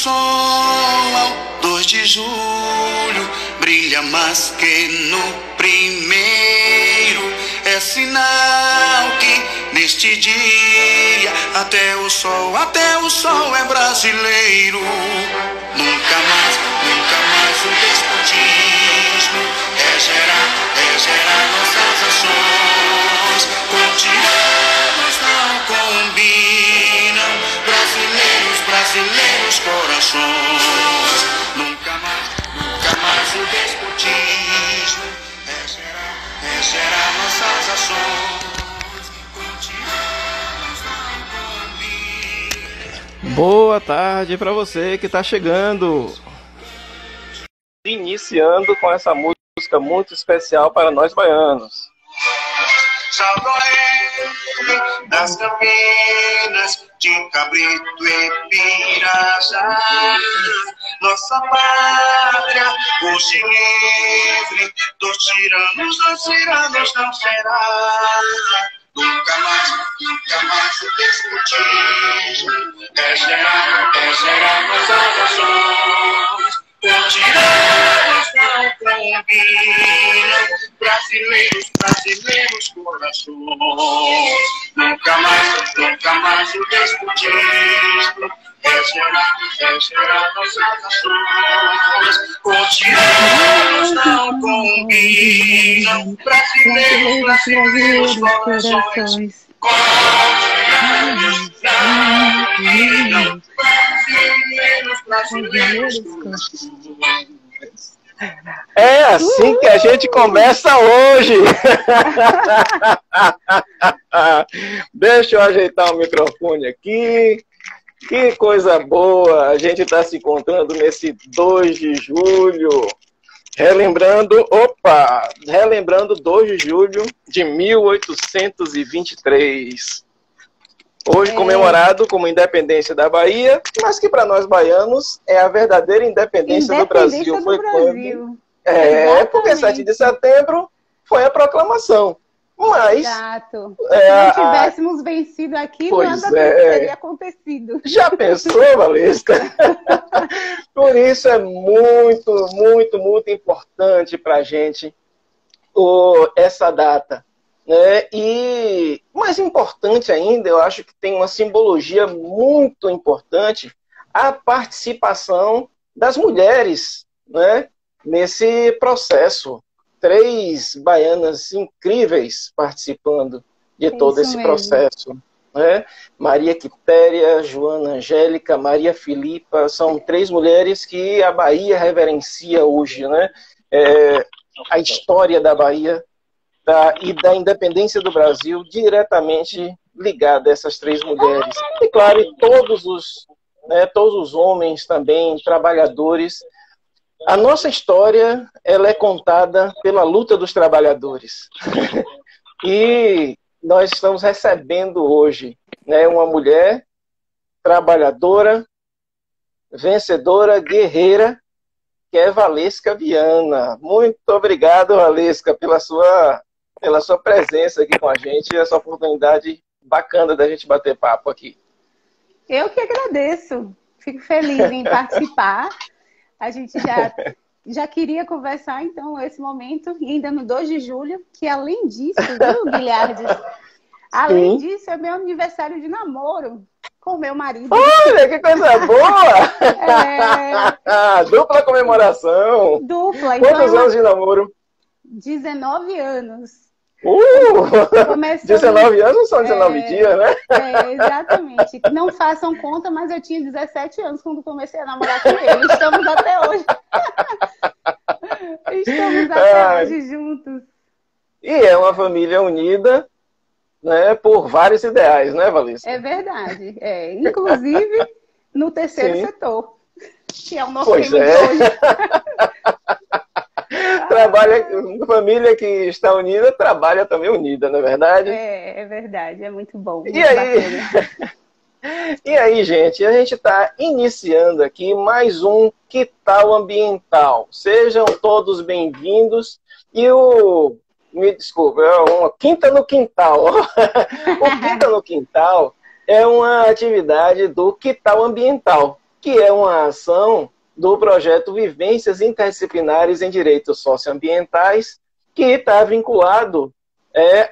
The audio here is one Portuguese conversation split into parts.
sol ao 2 de julho brilha mais que no primeiro. É sinal que neste dia até o sol é brasileiro. Nunca mais o despotismo regerá nossas ações. Com tiranos não combinam brasileiros corações. Nunca mais o despotismo regerá nossas ações. Com tiranos não combinam. Boa tarde para você que está chegando. Iniciando com essa música muito especial para nós baianos. Salve das Campinas, de Cabrito e Pirajá, nossa pátria hoje livre, dos tiranos não será. Nunca mais o despotismo regerá nossas ações. Com tiranos não combinam brasileiros corações. Nunca mais o despotismo regerá nossas ações. Com tiranos não combinam brasileiros corações. Com tiranos não combinam brasileiros corações. É assim que a gente começa hoje. Deixa eu ajeitar o microfone aqui. Que coisa boa. A gente está se encontrando nesse 2 de julho. Relembrando 2 de julho de 1823. Hoje comemorado como independência da Bahia, mas que para nós baianos é a verdadeira independência do Brasil. Foi quando... porque 7 de setembro foi a proclamação. Mas... Exato. Se não tivéssemos vencido aqui, nada teria acontecido. Já pensou, Valesca? Por isso é muito, muito, muito importante para a gente essa data. E mais importante ainda, eu acho que tem uma simbologia muito importante, a participação das mulheres, nesse processo. 3 baianas incríveis participando de todo esse processo. Maria Quitéria, Joana Angélica, Maria Filipa, são 3 mulheres que a Bahia reverencia hoje. A história da Bahia e da independência do Brasil diretamente ligada a essas 3 mulheres. E claro, todos os homens também, trabalhadores. A nossa história ela é contada pela luta dos trabalhadores. E nós estamos recebendo hoje uma mulher trabalhadora, vencedora, guerreira, que é Valesca Viana. Muito obrigado, Valesca, pela sua presença aqui com a gente, essa oportunidade bacana da gente bater papo aqui. Eu que agradeço. Fico feliz em participar. A gente já queria conversar, então, esse momento, e ainda no 2 de julho, que além disso, viu, Guilherme? Além disso, é meu aniversário de namoro com o meu marido. Olha, que coisa boa! Dupla comemoração. Dupla. Quantos anos de namoro? 19 anos. 19 anos não são 19 dias, né? Exatamente. Não façam conta, mas eu tinha 17 anos quando comecei a namorar com ele. Estamos até hoje. Estamos até hoje juntos. E é uma família unida, por vários ideais, né, Valesca? É verdade. Inclusive no terceiro setor, que é o nosso tema de hoje. Família que está unida, trabalha também unida, não é verdade? É verdade, é muito bom. Muito E aí, gente, a gente está iniciando aqui mais um Que Tal Ambiental. Sejam todos bem-vindos. Me desculpa, uma Quinta no Quintal. O Quinta no Quintal é uma atividade do Que Tal Ambiental, que é uma ação do projeto Vivências Interdisciplinares em Direitos Socioambientais, que está vinculado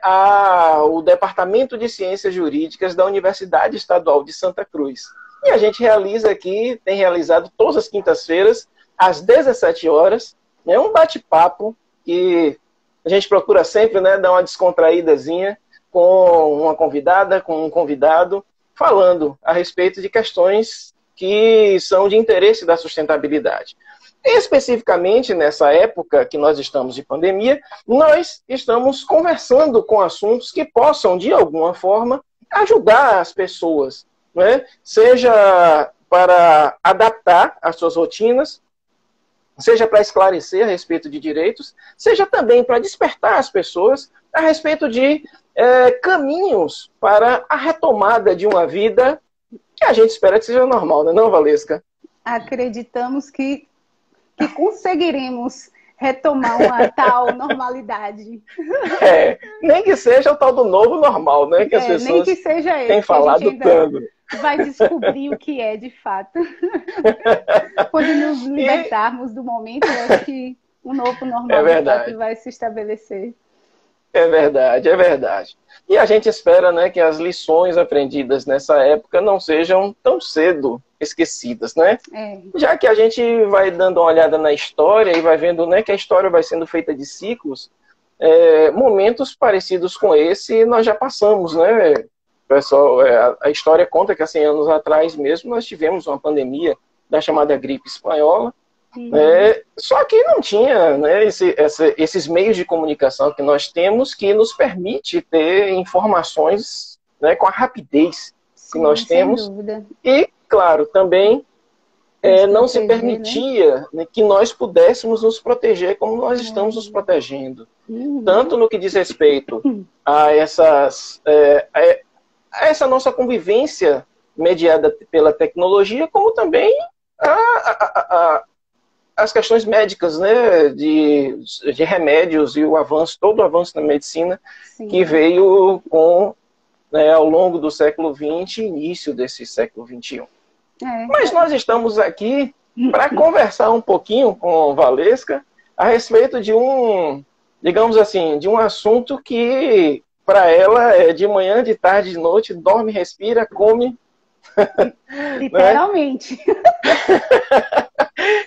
ao Departamento de Ciências Jurídicas da Universidade Estadual de Santa Cruz. E a gente realiza aqui, tem realizado todas as quintas-feiras, às 17 horas, né, um bate-papo que a gente procura sempre, né, dar uma descontraídazinha com uma convidada, com um convidado, falando a respeito de questões que são de interesse da sustentabilidade. Especificamente nessa época que nós estamos de pandemia, nós estamos conversando com assuntos que possam, de alguma forma, ajudar as pessoas, né? Seja para adaptar as suas rotinas, seja para esclarecer a respeito de direitos, seja também para despertar as pessoas a respeito de caminhos para a retomada de uma vida que a gente espera que seja normal, não é não, Valesca? Acreditamos que conseguiremos retomar uma tal normalidade. Nem que seja o tal do novo normal, né? Que as pessoas nem que seja esse, têm falado tanto. Vai descobrir o que é de fato. Quando nos libertarmos do momento, eu acho que o novo normal de fato vai se estabelecer. É verdade, é verdade. E a gente espera, né, que as lições aprendidas nessa época não sejam tão cedo esquecidas, né? Já que a gente vai dando uma olhada na história e vai vendo, né, que a história vai sendo feita de ciclos, momentos parecidos com esse nós já passamos, né? Pessoal, a história conta que há 100 anos atrás mesmo nós tivemos uma pandemia da chamada gripe espanhola. Só que não tinha, né, esses meios de comunicação que nós temos que nos permite ter informações, né, com a rapidez que nós temos. E, claro, também não se permitia, né, que nós pudéssemos nos proteger como nós estamos nos protegendo. Tanto no que diz respeito a essa nossa convivência mediada pela tecnologia, como também as questões médicas, né, de remédios e todo o avanço na medicina. Sim. Que veio ao longo do século XX e início desse século XXI. Mas nós estamos aqui para conversar um pouquinho com Valesca a respeito de digamos assim, de um assunto que para ela é de manhã, de tarde, de noite, dorme, respira, come. Literalmente.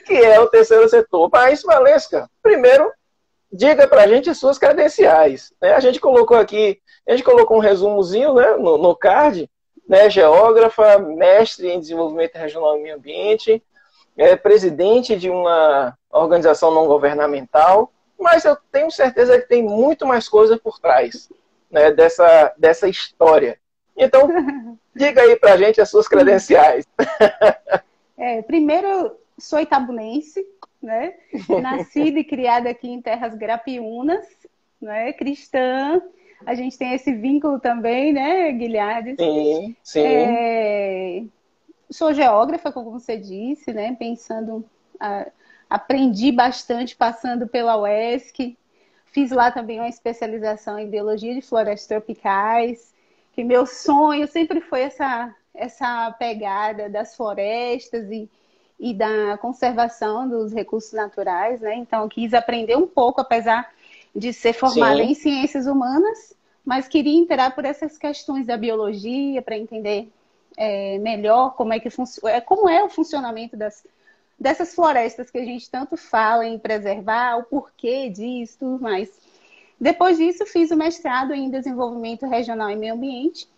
Que é o terceiro setor. Mas, Valesca, primeiro, diga para a gente as suas credenciais. Né? A gente colocou um resumozinho, né, no card, né, geógrafa, mestre em desenvolvimento regional e meio ambiente, presidente de uma organização não governamental, mas eu tenho certeza que tem muito mais coisa por trás, né, dessa história. Então, diga aí pra gente as suas credenciais. Primeiro, sou itabulense, né? Nascida e criada aqui em terras grapiúnas, né? Cristã. A gente tem esse vínculo também, né, Guilherme? Sim, sim. Sou geógrafa, como você disse, né? Aprendi bastante passando pela UESC. Fiz lá também uma especialização em biologia de florestas tropicais. Que meu sonho sempre foi essa pegada das florestas e da conservação dos recursos naturais, né? Então, eu quis aprender um pouco, apesar de ser formada em ciências humanas, mas queria interar por essas questões da biologia, para entender melhor como é o funcionamento dessas florestas que a gente tanto fala em preservar, o porquê disso, tudo mais. Depois disso, fiz o mestrado em desenvolvimento regional e meio ambiente,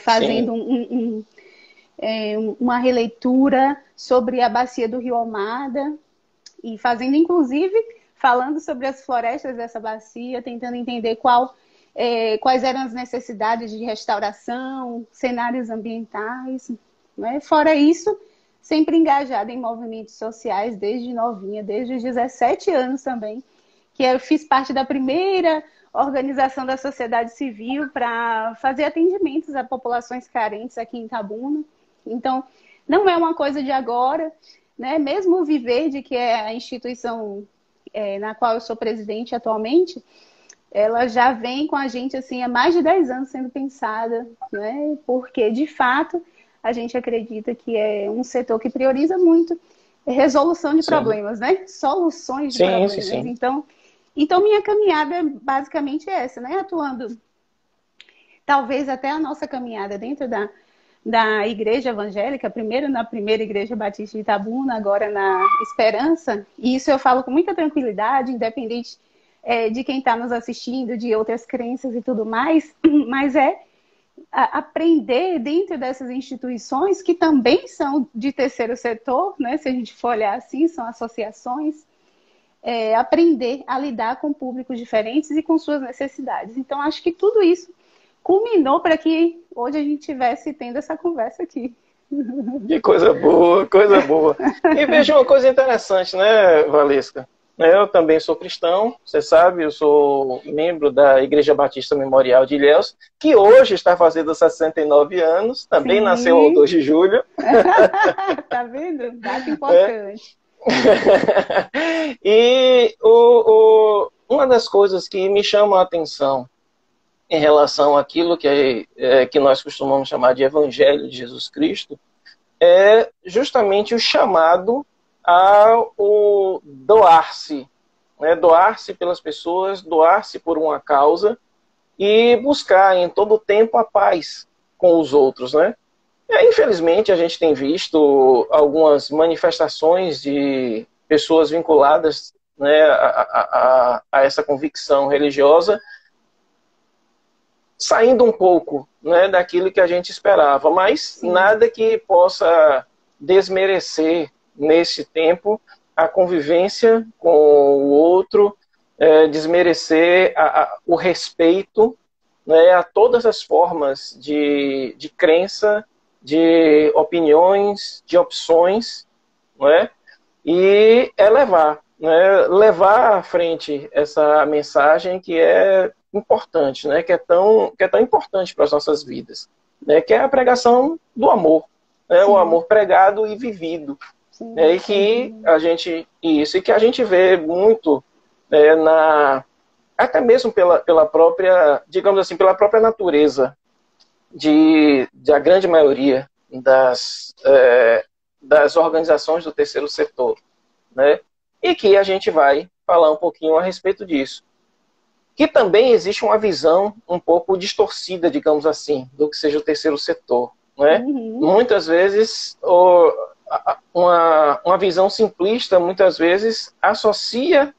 fazendo uma releitura sobre a bacia do Rio Almada e fazendo, inclusive, falando sobre as florestas dessa bacia, tentando entender quais eram as necessidades de restauração, cenários ambientais, né? Fora isso, sempre engajada em movimentos sociais desde novinha, desde os 17 anos também, que eu fiz parte da primeira organização da sociedade civil para fazer atendimentos a populações carentes aqui em Itabuna. Então, não é uma coisa de agora, né? Mesmo o Viverde, que é a instituição na qual eu sou presidente atualmente, ela já vem com a gente assim, há mais de 10 anos sendo pensada, né? Porque, de fato, a gente acredita que é um setor que prioriza muito resolução de problemas, né? Soluções de problemas. Sim. Então, minha caminhada é basicamente essa, né? Atuando, talvez até a nossa caminhada dentro da igreja evangélica, primeiro na primeira igreja batista de Itabuna, agora na Esperança, e isso eu falo com muita tranquilidade, independente de quem está nos assistindo, de outras crenças e tudo mais, mas aprender dentro dessas instituições que também são de terceiro setor, né? Se a gente for olhar assim, são associações, aprender a lidar com públicos diferentes e com suas necessidades. Então, acho que tudo isso culminou para que hoje a gente estivesse tendo essa conversa aqui. Que coisa boa, coisa boa. E veja uma coisa interessante, né, Valesca? Eu também sou cristão, você sabe, eu sou membro da Igreja Batista Memorial de Ilhéus, que hoje está fazendo 69 anos, também Sim. nasceu ao 2 de julho. Tá vendo? Data importante. E uma das coisas que me chama a atenção em relação àquilo que nós costumamos chamar de Evangelho de Jesus Cristo é justamente o chamado ao doar-se, né? Doar-se pelas pessoas, doar-se por uma causa e buscar em todo o tempo a paz com os outros, né? Infelizmente, a gente tem visto algumas manifestações de pessoas vinculadas, né, a essa convicção religiosa, saindo um pouco, né, daquilo que a gente esperava, mas sim, nada que possa desmerecer nesse tempo a convivência com o outro, desmerecer o respeito, né, a todas as formas de crença, de opiniões, de opções, né, e levar à frente essa mensagem que é importante, né, que é tão importante para as nossas vidas, né, que é a pregação do amor, né, o amor pregado e vivido. Sim, e que a gente vê muito até mesmo pela própria, digamos assim, pela própria natureza da grande maioria das organizações do terceiro setor, né? E que a gente vai falar um pouquinho a respeito disso. Que também existe uma visão um pouco distorcida, digamos assim, do que seja o terceiro setor, né? Muitas vezes uma visão simplista, muitas vezes, associa,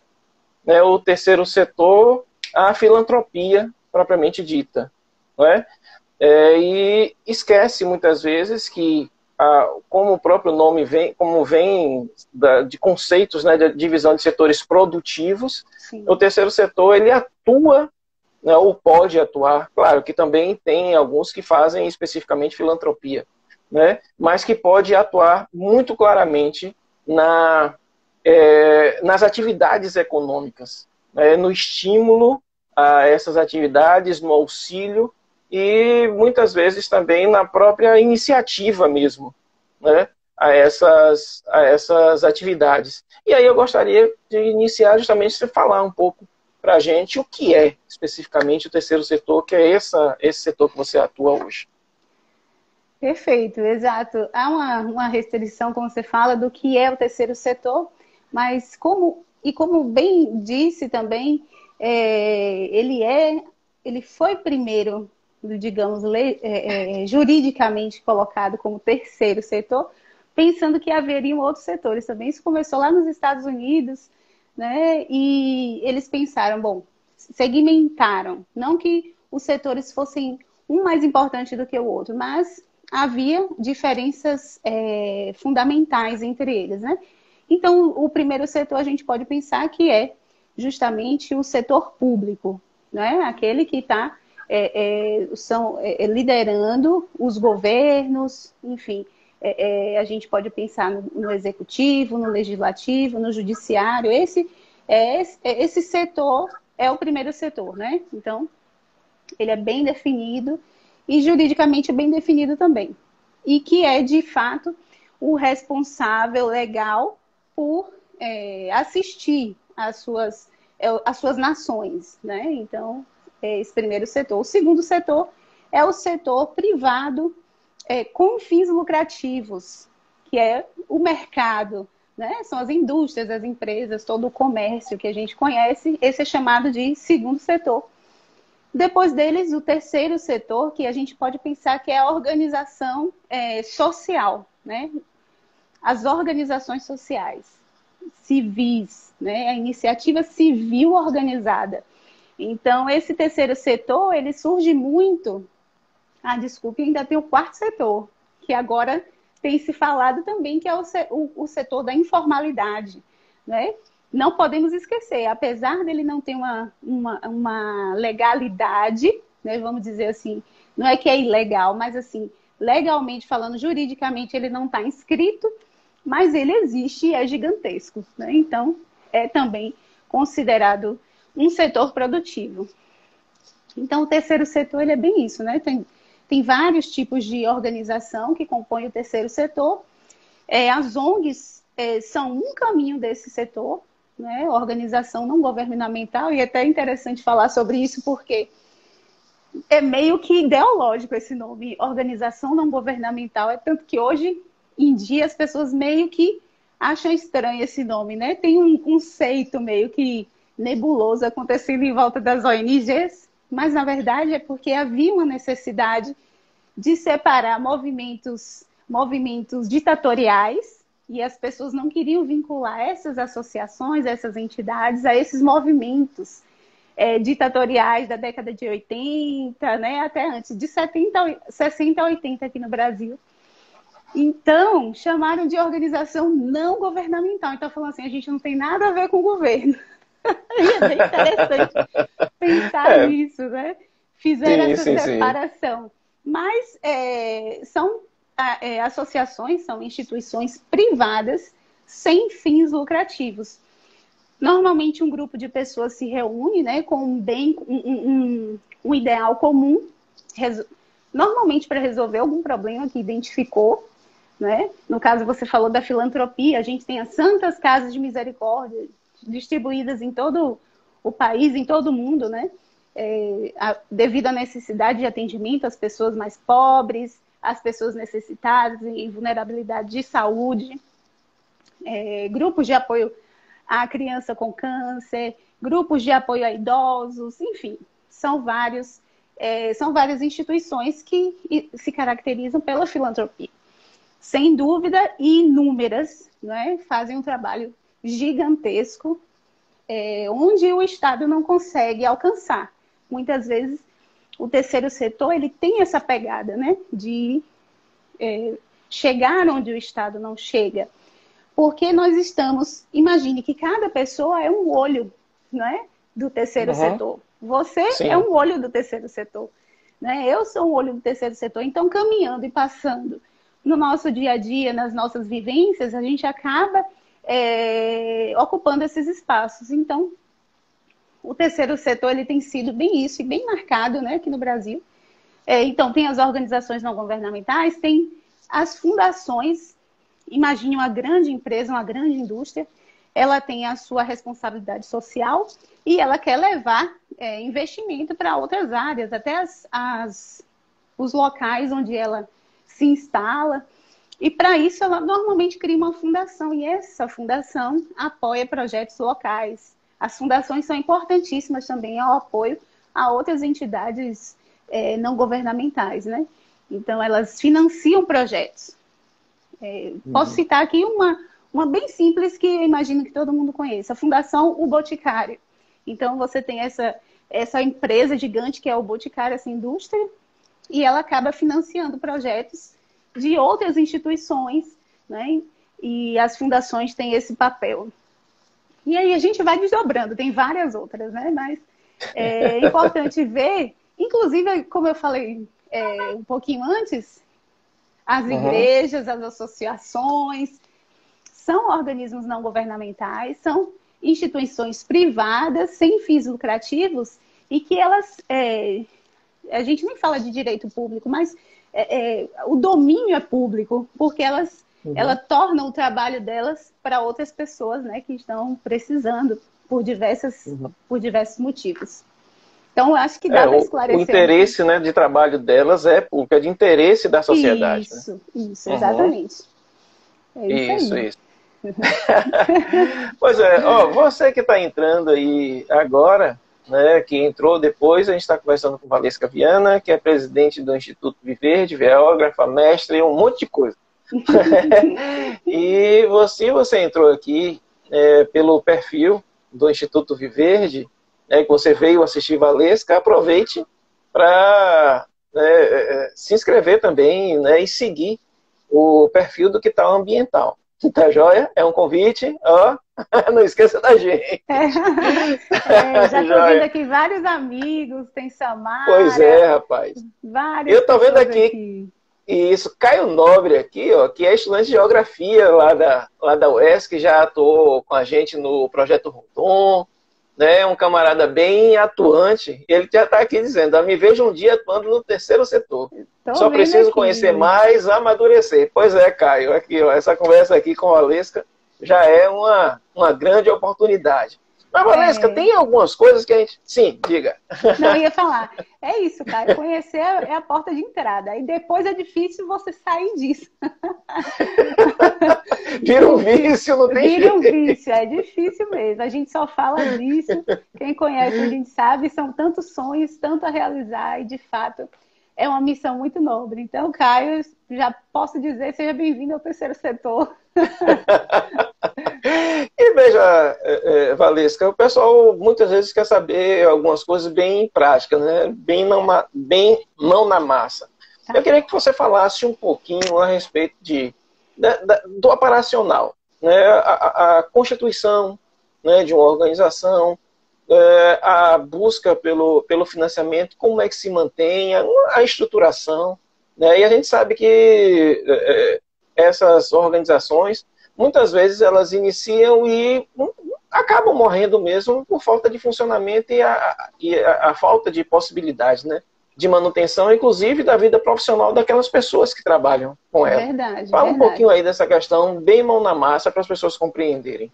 né, o terceiro setor à filantropia propriamente dita, não é? E esquece, muitas vezes, que, como o próprio nome vem de conceitos, né, de divisão de setores produtivos, sim, o terceiro setor, ele atua, né, ou pode atuar, claro que também tem alguns que fazem especificamente filantropia, né, mas que pode atuar muito claramente nas atividades econômicas, né, no estímulo a essas atividades, no auxílio e muitas vezes também na própria iniciativa mesmo, né, a essas atividades. E aí eu gostaria de iniciar justamente você falar um pouco para a gente o que é especificamente o terceiro setor, que é esse setor que você atua hoje. Perfeito, exato. Há uma restrição, como você fala, do que é o terceiro setor, mas como bem disse também, ele foi primeiro, digamos, juridicamente colocado como terceiro setor, pensando que haveriam outros setores também. Isso começou lá nos Estados Unidos, né? E eles pensaram, bom, segmentaram, não que os setores fossem um mais importante do que o outro, mas havia diferenças fundamentais entre eles, né? Então, o primeiro setor a gente pode pensar que é justamente o setor público, né? Aquele que está liderando os governos, enfim. A gente pode pensar no executivo, no legislativo, no judiciário. Esse setor é o primeiro setor, né? Então, ele é bem definido e juridicamente bem definido também. E que é, de fato, o responsável legal por assistir às suas nações, né? Então, esse primeiro setor. O segundo setor é o setor privado com fins lucrativos, que é o mercado, né? São as indústrias, as empresas, todo o comércio que a gente conhece, esse é chamado de segundo setor. Depois deles, o terceiro setor, que a gente pode pensar que é a organização social, né? As organizações sociais, civis, né? A iniciativa civil organizada. Então, esse terceiro setor, ele surge muito... desculpe, ainda tem o quarto setor, que agora tem se falado também, que é o setor da informalidade, né? Não podemos esquecer, apesar dele não ter uma legalidade, né, vamos dizer assim, não é que é ilegal, mas assim, legalmente falando, juridicamente ele não está inscrito, mas ele existe e é gigantesco, né? Então, é também considerado um setor produtivo. Então, o terceiro setor, ele é bem isso, né? Tem vários tipos de organização que compõem o terceiro setor. As ONGs são um caminho desse setor, né? Organização não governamental, e é até interessante falar sobre isso, porque é meio que ideológico esse nome, organização não governamental, é tanto que hoje em dia as pessoas meio que acham estranho esse nome, né? Tem um conceito meio que nebuloso acontecendo em volta das ONGs, mas na verdade é porque havia uma necessidade de separar movimentos ditatoriais, e as pessoas não queriam vincular essas associações, essas entidades a esses movimentos ditatoriais da década de 80, né, até antes, de 60 a 80 aqui no Brasil. Então, chamaram de organização não governamental. Então, falando assim, a gente não tem nada a ver com o governo. E é bem interessante pensar nisso, né? Fizeram essa separação. Sim. Mas são associações, são instituições privadas sem fins lucrativos. Normalmente, um grupo de pessoas se reúne, né, com um ideal comum, normalmente para resolver algum problema que identificou, né? No caso, você falou da filantropia, a gente tem as Santas Casas de Misericórdia distribuídas em todo o país, em todo o mundo, né? Devido à necessidade de atendimento às pessoas mais pobres, às pessoas necessitadas em vulnerabilidade de saúde, grupos de apoio à criança com câncer, grupos de apoio a idosos, enfim, são várias instituições que se caracterizam pela filantropia. Sem dúvida, e inúmeras, né, fazem um trabalho gigantesco, onde o Estado não consegue alcançar. Muitas vezes, o terceiro setor ele tem essa pegada, né, de chegar onde o Estado não chega. Porque nós estamos... Imagine que cada pessoa é um olho, não é, do terceiro setor. Você Sim. é um olho do terceiro setor. Né? Eu sou um olho do terceiro setor. Então, caminhando e passando no nosso dia a dia, nas nossas vivências, a gente acaba ocupando esses espaços. Então, o terceiro setor ele tem sido bem isso e bem marcado, né, aqui no Brasil. Então, tem as organizações não governamentais, tem as fundações. Imagine uma grande empresa, uma grande indústria, ela tem a sua responsabilidade social e ela quer levar investimento para outras áreas, até os locais onde ela se instala. E para isso ela normalmente cria uma fundação, e essa fundação apoia projetos locais. As fundações são importantíssimas também ao apoio a outras entidades não governamentais, né? Então elas financiam projetos. Posso citar aqui uma bem simples que eu imagino que todo mundo conheça, a Fundação O Boticário. Então você tem essa empresa gigante que é o Boticário, essa indústria, e ela acaba financiando projetos de outras instituições, né? E as fundações têm esse papel. E aí a gente vai desdobrando, tem várias outras, né? Mas é importante ver, inclusive, como eu falei um pouquinho antes, as igrejas, as associações, são organismos não governamentais, são instituições privadas, sem fins lucrativos, e que elas... a gente nem fala de direito público, mas o domínio é público, porque elas tornam o trabalho delas para outras pessoas, né, que estão precisando por diversos motivos. Então, eu acho que dá para O esclarecer. interesse, né, de trabalho delas é público, é de interesse da sociedade. Isso, né? isso, exatamente. É isso aí. Isso. Pois é, ó, você que está entrando aí agora, né, que entrou depois, a gente está conversando com Valesca Viana, que é presidente do Instituto Viverde, geógrafa, mestre, um monte de coisa. E você entrou aqui pelo perfil do Instituto Viverde, que você veio assistir Valesca, aproveite para se inscrever também, né, e seguir o perfil do Quital Ambiental. Tá joia? É um convite, ó, não esqueça da gente. Já estou vendo aqui vários amigos, tem Samara. Pois é, rapaz. Várias eu tô vendo aqui. Isso, Caio Nobre aqui, ó, que é estudante de geografia lá da UESC, que já atuou com a gente no Projeto Rondon, né, um camarada bem atuante. Ele já está aqui dizendo, me vejo um dia atuando no terceiro setor. Só preciso conhecer mais, amadurecer. Pois é, Caio, aqui, ó, essa conversa aqui com a Valesca já é uma grande oportunidade. Mas, Valesca, tem algumas coisas que a gente... Sim, diga. Não, eu ia falar. É isso, cara. Conhecer é a porta de entrada. E depois é difícil você sair disso. Vira um vício, não tem jeito. Vira um vício, é difícil mesmo. A gente só fala disso. Quem conhece, a gente sabe. São tantos sonhos, tanto a realizar. E, de fato, é uma missão muito nobre. Então, Caio, já posso dizer, seja bem-vindo ao terceiro setor. E veja, Valesca, o pessoal muitas vezes quer saber algumas coisas bem práticas, né? Bem mão na massa. Tá. Eu queria que você falasse um pouquinho a respeito do operacional, né? A constituição, né, de uma organização, a busca pelo financiamento, como é que se mantém, a estruturação, né? E a gente sabe que essas organizações, muitas vezes elas iniciam e acabam morrendo mesmo por falta de funcionamento e a falta de possibilidade, né, de manutenção, inclusive da vida profissional daquelas pessoas que trabalham com ela. Verdade. Fala um pouquinho aí dessa questão, bem mão na massa, para as pessoas compreenderem.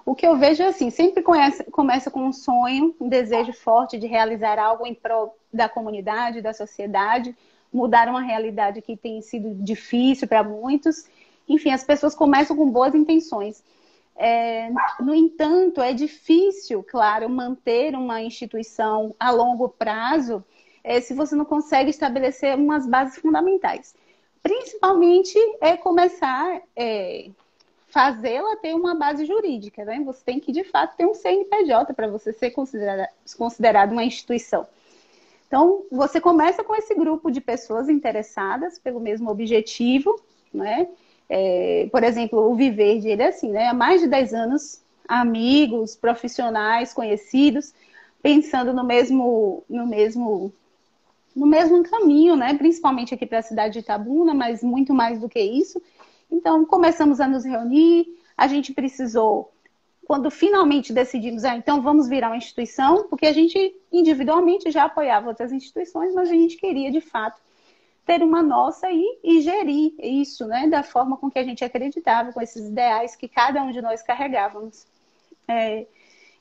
O que eu vejo é assim, sempre começa com um sonho, um desejo forte de realizar algo em prol da comunidade, da sociedade, mudar uma realidade que tem sido difícil para muitos. Enfim, as pessoas começam com boas intenções. No entanto, é difícil, claro, manter uma instituição a longo prazo se você não consegue estabelecer umas bases fundamentais. Principalmente começar fazê-la ter uma base jurídica, né? Você tem que, de fato, ter um CNPJ para você ser considerado uma instituição. Então, você começa com esse grupo de pessoas interessadas pelo mesmo objetivo, né? Por exemplo, o Viverde, ele é assim, né? Há mais de 10 anos, amigos, profissionais, conhecidos, pensando no mesmo caminho, né? Principalmente aqui para a cidade de Itabuna, mas muito mais do que isso. Então, começamos a nos reunir, a gente precisou, quando finalmente decidimos, então vamos virar uma instituição, porque a gente individualmente já apoiava outras instituições, mas a gente queria, de fato, ter uma nossa e gerir isso, né, da forma com que a gente acreditava, com esses ideais que cada um de nós carregávamos.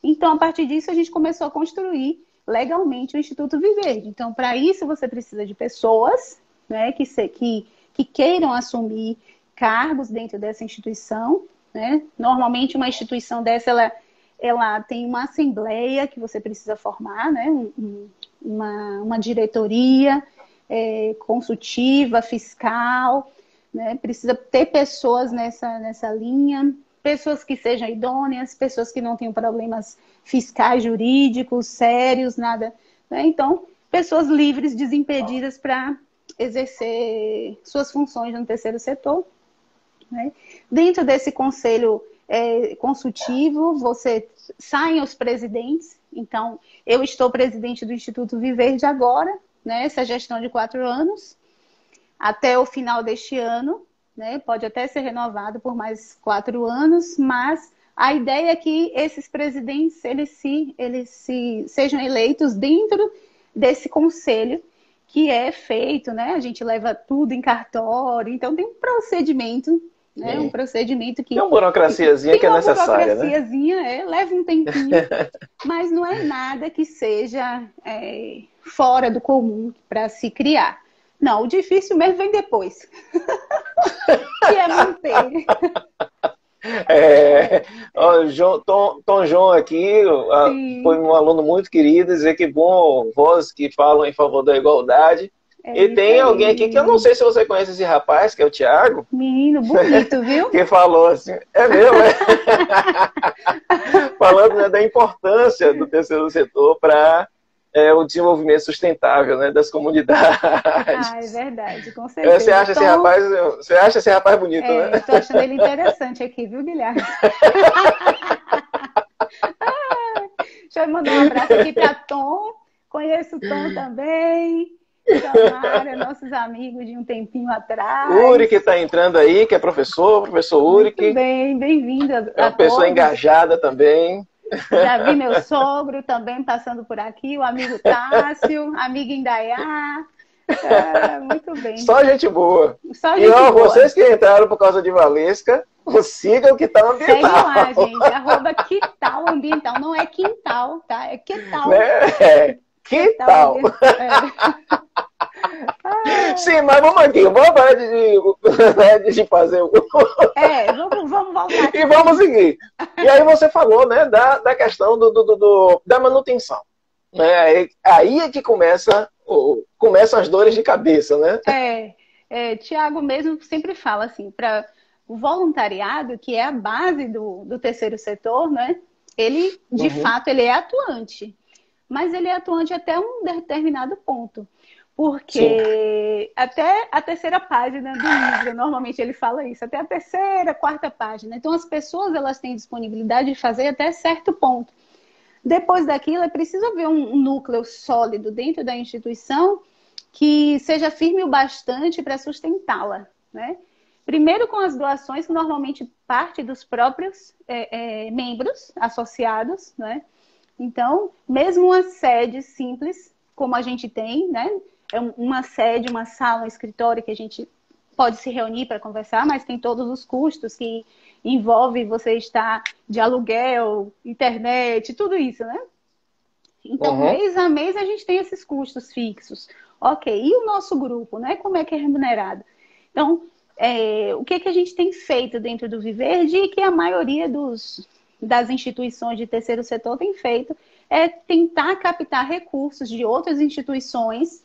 Então, a partir disso, a gente começou a construir legalmente o Instituto Viverde. Então, para isso, você precisa de pessoas, né, que queiram assumir cargos dentro dessa instituição, né? Normalmente, uma instituição dessa, ela tem uma assembleia que você precisa formar, né? Uma diretoria consultiva, fiscal, né? Precisa ter pessoas nessa linha, pessoas que sejam idôneas, pessoas que não tenham problemas fiscais, jurídicos, sérios, nada, né? Então, pessoas livres, desimpedidas para exercer suas funções no terceiro setor, né? Dentro desse conselho consultivo, saem os presidentes. Então, eu estou presidente do Instituto Viverde agora, né? Essa gestão de 4 anos, até o final deste ano, né? Pode até ser renovado por mais 4 anos, mas a ideia é que esses presidentes eles sejam eleitos dentro desse conselho que é feito, né? A gente leva tudo em cartório, então tem um procedimento, né? Um procedimento que tem uma burocraciazinha que é necessária, né? Tem uma burocraciazinha, leva um tempinho, mas não é nada que seja fora do comum para se criar. Não, o difícil mesmo vem depois. Que é manter. Tom João aqui foi um aluno muito querido, dizer que bom, vozes que falam em favor da igualdade. E tem alguém aqui que eu não sei se você conhece esse rapaz, que é o Thiago. Menino bonito, viu? Que falou assim, é mesmo, né? Falando, né, da importância do terceiro setor para o desenvolvimento sustentável, né, das comunidades. Ah, é verdade, com certeza. Você acha esse rapaz bonito, né? Estou achando ele interessante aqui, viu, Guilherme? Deixa eu mandar um abraço aqui para Tom. Conheço o Tom também. Tomara, nossos amigos de um tempinho atrás. Uri que está entrando aí, que é professor Uri. Muito bem, bem-vindo É uma pessoa engajada também. Já vi meu sogro também passando por aqui, o amigo Tássio, amiga Indaiá. Muito bem. Só gente boa. Só gente boa. Vocês que entraram por causa de Valesca, sigam o Quintal Ambiental. Segue lá, gente, @Quintal Ambiental. Não é quintal, tá? É Quintal. Quintal. Sim, mas vamos aqui, vamos parar de fazer o... vamos voltar aqui. E vamos seguir. E aí você falou, né, da questão da manutenção. Né? Aí é que começam as dores de cabeça, né? Tiago mesmo sempre fala assim, para o voluntariado, que é a base do terceiro setor, né? Ele, de fato, ele é atuante. Mas ele é atuante até um determinado ponto. Porque até a terceira página do livro, normalmente ele fala isso, até a terceira, quarta página. Então, as pessoas elas têm disponibilidade de fazer até certo ponto. Depois daquilo, é preciso haver um núcleo sólido dentro da instituição que seja firme o bastante para sustentá-la, né? Primeiro com as doações, que normalmente parte dos próprios membros associados, né? Então, mesmo uma sede simples, como a gente tem, né? É uma sede, uma sala, um escritório que a gente pode se reunir para conversar, mas tem todos os custos que envolve você estar de aluguel, internet, tudo isso, né? Então, mês a mês a gente tem esses custos fixos. Ok, e o nosso grupo, né? Como é que é remunerado? Então, o que a gente tem feito dentro do Viverde e que a maioria das instituições de terceiro setor tem feito é tentar captar recursos de outras instituições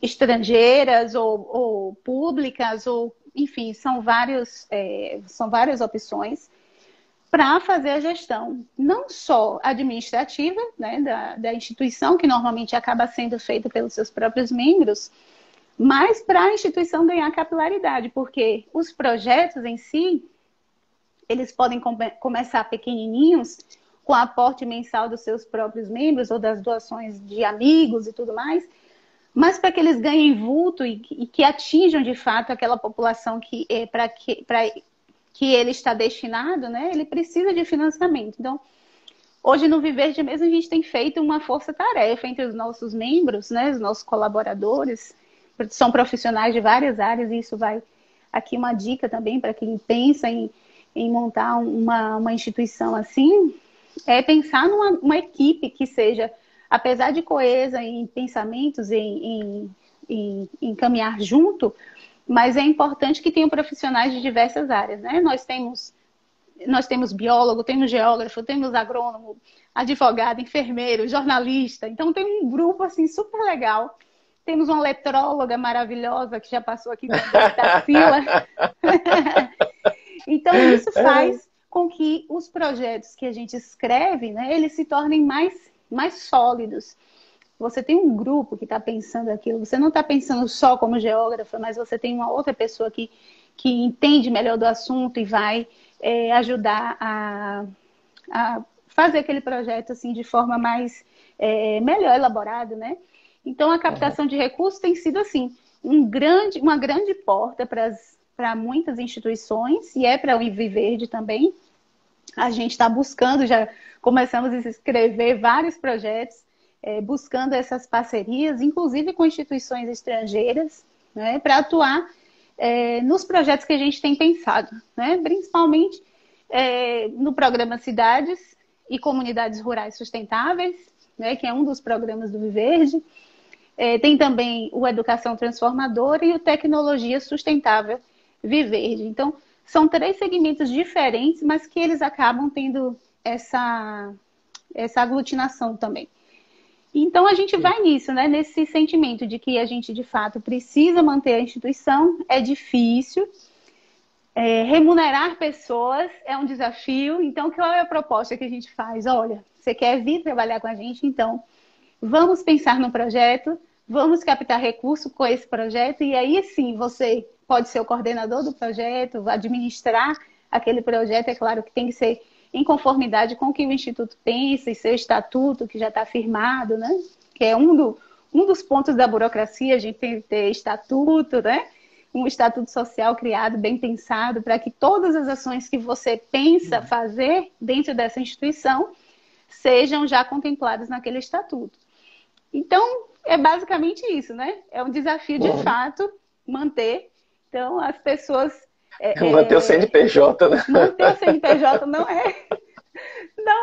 estrangeiras ou públicas, ou enfim, são várias opções para fazer a gestão, não só administrativa, né, da instituição, que normalmente acaba sendo feita pelos seus próprios membros, mas para a instituição ganhar capilaridade, porque os projetos em si, eles podem começar pequenininhos, com aporte mensal dos seus próprios membros ou das doações de amigos e tudo mais, mas para que eles ganhem vulto e que atinjam de fato aquela população para que ele está destinado, né? Ele precisa de financiamento. Então, hoje no Viverde mesmo a gente tem feito uma força-tarefa entre os nossos membros, né? Os nossos colaboradores, são profissionais de várias áreas, e isso vai aqui uma dica também para quem pensa em montar uma instituição assim, é pensar numa equipe que seja, apesar de coesa em pensamentos, em caminhar junto, mas é importante que tenham profissionais de diversas áreas, né? Nós temos biólogo, temos geógrafo, temos agrônomo, advogado, enfermeiro, jornalista. Então tem um grupo assim super legal. Temos uma letróloga maravilhosa que já passou aqui também, Tarsila. Então isso faz com que os projetos que a gente escreve, né, eles se tornem mais sólidos. Você tem um grupo que está pensando aquilo, você não está pensando só como geógrafa, mas você tem uma outra pessoa que entende melhor do assunto e vai ajudar a fazer aquele projeto assim, de forma melhor elaborada, né? Então, a captação de recursos tem sido assim, uma grande porta para muitas instituições, e para o Viverde também. A gente está buscando, já começamos a escrever vários projetos, buscando essas parcerias, inclusive com instituições estrangeiras, né, para atuar nos projetos que a gente tem pensado, né? Principalmente no programa Cidades e Comunidades Rurais Sustentáveis, né? Que é um dos programas do Viverde. Tem também o Educação Transformadora e o Tecnologia Sustentável Viverde. Então, são 3 segmentos diferentes, mas que eles acabam tendo essa aglutinação também. Então, a gente vai nisso, né? Nesse sentimento de que a gente, de fato, precisa manter a instituição, é difícil. Remunerar pessoas é um desafio. Então, qual é a proposta que a gente faz? Olha, você quer vir trabalhar com a gente? Então, vamos pensar no projeto, vamos captar recurso com esse projeto, e aí sim, você pode ser o coordenador do projeto, administrar aquele projeto. É claro que tem que ser em conformidade com o que o Instituto pensa e seu estatuto, que já está firmado, né? Que é um dos pontos da burocracia, a gente tem que ter estatuto, né? Um estatuto social criado, bem pensado, para que todas as ações que você pensa fazer dentro dessa instituição sejam já contempladas naquele estatuto. Então, é basicamente isso, né? É um desafio, de fato, manter. Então, as pessoas... manter o CNPJ, né? Manter o CNPJ não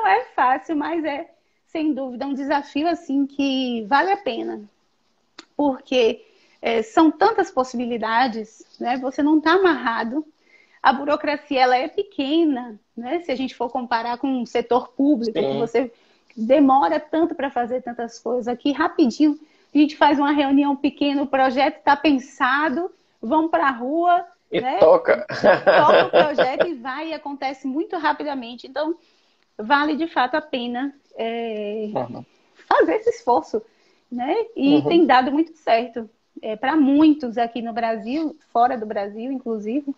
é fácil, mas é, sem dúvida, um desafio, assim, que vale a pena. Porque são tantas possibilidades, né? Você não está amarrado. A burocracia, ela é pequena, né? Se a gente for comparar com o setor público, que você demora tanto para fazer tantas coisas. Aqui, rapidinho, a gente faz uma reunião pequena, o projeto está pensado, vamos para a rua, e né? Toca O projeto e vai, e acontece muito rapidamente. Então, vale de fato a pena fazer esse esforço, né? E tem dado muito certo. Para muitos aqui no Brasil, fora do Brasil, inclusive,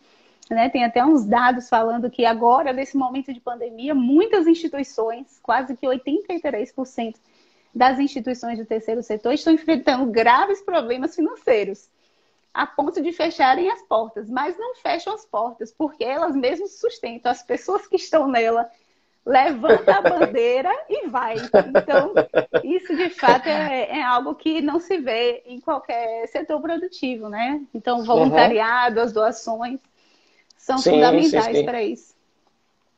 né? Tem até uns dados falando que agora, nesse momento de pandemia, muitas instituições, quase que 83% das instituições do terceiro setor, estão enfrentando graves problemas financeiros, a ponto de fecharem as portas. Mas não fecham as portas, porque elas mesmas sustentam. As pessoas que estão nela levantam a bandeira e vai. Então, isso de fato é algo que não se vê em qualquer setor produtivo, né? Então, o voluntariado, as doações são fundamentais para isso.